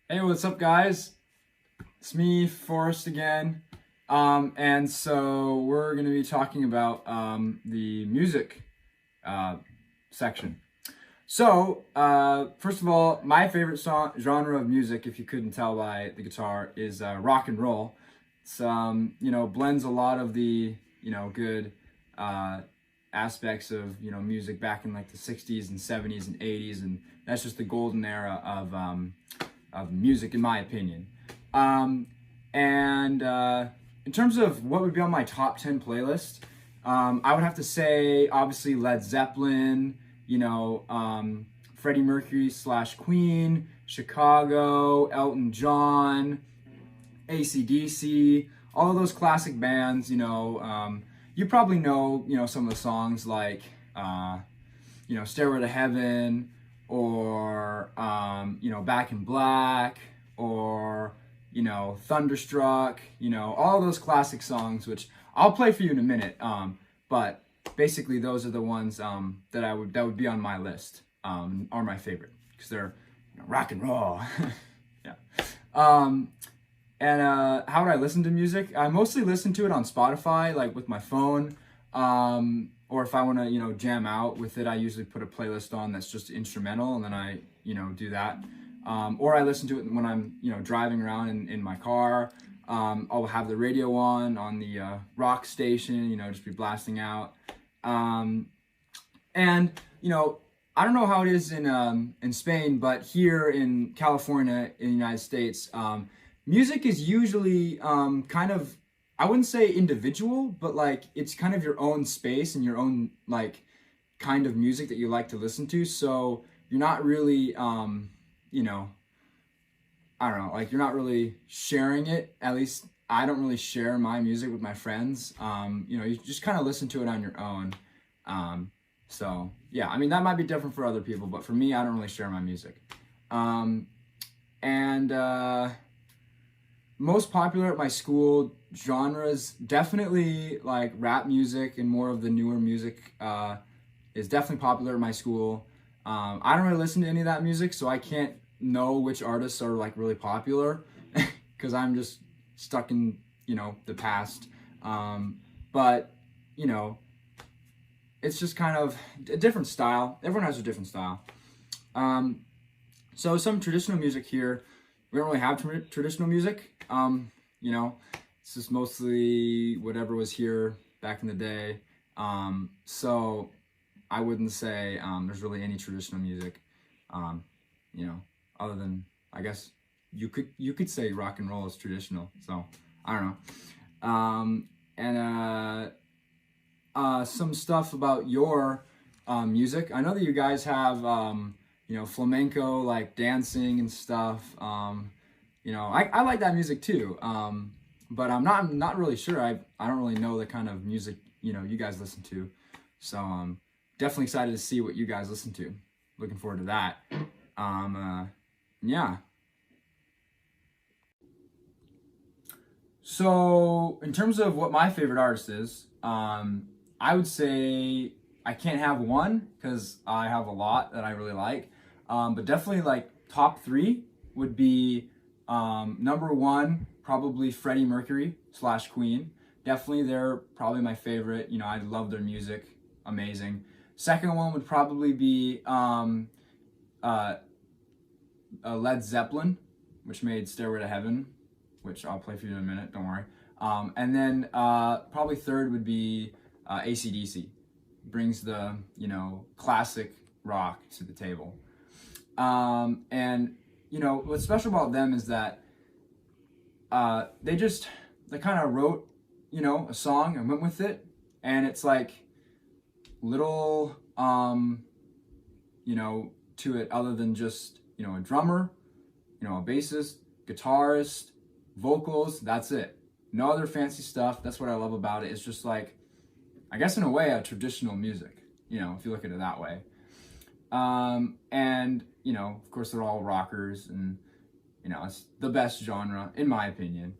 Hey, what's up, guys? It's me, Forrest, again. And so we're going to be talking about the music uh, section. First of all, my favorite genre of music, if you couldn't tell by the guitar, is rock and roll. It's, blends a lot of the, good uh, aspects of, music back in like the 60s and 70s and 80s. And that's just the golden era of music, in my opinion. Um, and in terms of what would be on my top 10 playlist, I would have to say, obviously, Led Zeppelin, Freddie Mercury slash Queen, Chicago, Elton John, AC/DC, all of those classic bands. You probably know, some of the songs like, Stairway to Heaven, or Back in Black, or Thunderstruck, all those classic songs, which I'll play for you in a minute. But basically, those are the ones that would be on my list, are my favorite because they're rock and roll. Yeah. Um, and how would I listen to music? I mostly listen to it on Spotify, like with my phone. Or if I want to, jam out with it, I usually put a playlist on that's just instrumental, and then I, do that. Or I listen to it when I'm, driving around in my car. I'll have the radio on the rock station, just be blasting out. Um, and I don't know how it is in Spain, but here in California, in the United States, music is usually kind of, I wouldn't say individual, but like it's kind of your own space and your own like kind of music that you like to listen to. So you're not really, I don't know, like you're not really sharing it. At least I don't really share my music with my friends. You just kind of listen to it on your own. So yeah, I mean that might be different for other people, but for me, I don't really share my music. And most popular at my school genres, definitely like rap music and more of the newer music is definitely popular at my school. I don't really listen to any of that music, so I can't know which artists are like really popular because I'm just stuck in the past. But you know, it's just kind of a different style. Everyone has a different style. Um, so some traditional music here. We don't really have traditional music. It's just mostly whatever was here back in the day. So I wouldn't say there's really any traditional music. Um, you know, other than I guess you could say rock and roll is traditional. So I don't know. And some stuff about your music. I know that you guys have flamenco, like dancing and stuff. I like that music too. But I'm not really sure. I don't really know the kind of music you guys listen to. So definitely excited to see what you guys listen to. Looking forward to that. Yeah. So in terms of what my favorite artist is, I would say I can't have one because I have a lot that I really like. But definitely like top three would be number one, probably Freddie Mercury slash Queen. Definitely they're probably my favorite. I love their music. Amazing. Second one would probably be uh, Led Zeppelin, which made Stairway to Heaven, which I'll play for you in a minute, don't worry. And then probably third would be AC/DC. Brings the, classic rock to the table. And, what's special about them is that they kind of wrote, a song and went with it. And it's like little, to it other than just, a drummer, a bassist, guitarist, vocals, that's it. No other fancy stuff. That's what I love about it. It's just like, I guess in a way, a traditional music, if you look at it that way. And, of course, they're all rockers, and, it's the best genre, in my opinion.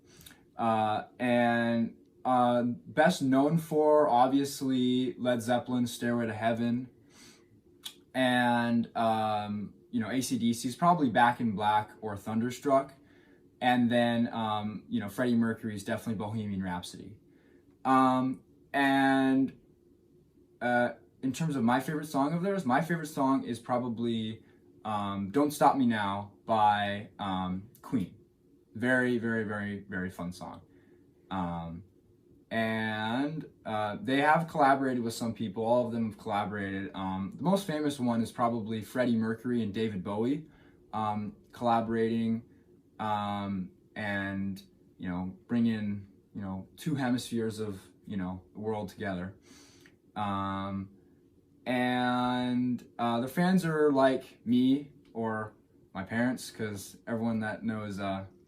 And best known for, obviously, Led Zeppelin, Stairway to Heaven. And, you know, AC/DC is probably Back in Black or Thunderstruck. And then, you know, Freddie Mercury is definitely Bohemian Rhapsody. And in terms of my favorite song of theirs, my favorite song is probably Don't Stop Me Now by Queen. Very, very, very, very fun song. And they have collaborated with some people. All of them have collaborated. The most famous one is probably Freddie Mercury and David Bowie collaborating, and, you know, bring in, you know, two hemispheres of, you know, the world together. And the fans are like me or my parents, because everyone that knows,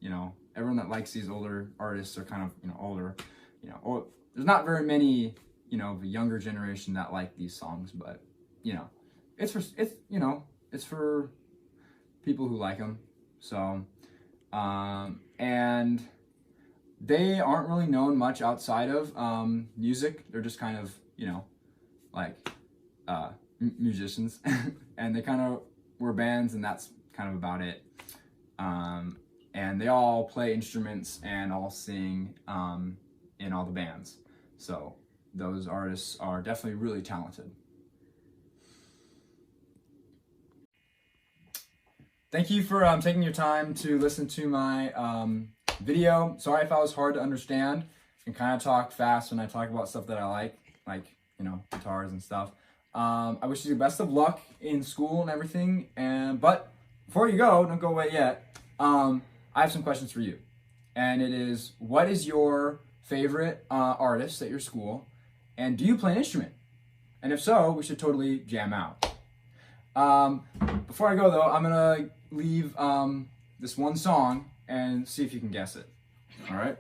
you know, everyone that likes these older artists are kind of, you know, older, you know, or there's not very many, you know, the younger generation that like these songs, but, you know, it's you know, it's for people who like them. So, and they aren't really known much outside of music. They're just kind of, you know, like musicians, and they kind of were bands, and that's kind of about it. And they all play instruments and all sing in all the bands. So those artists are definitely really talented. Thank you for taking your time to listen to my video. Sorry if I was hard to understand and kind of talk fast when I talk about stuff that I like, you know, guitars and stuff. I wish you the best of luck in school and everything. But before you go, don't go away yet. I have some questions for you. And it is, what is your favorite artist at your school? And do you play an instrument? And if so, we should totally jam out. Before I go though, I'm gonna leave this one song and see if you can guess it. All right?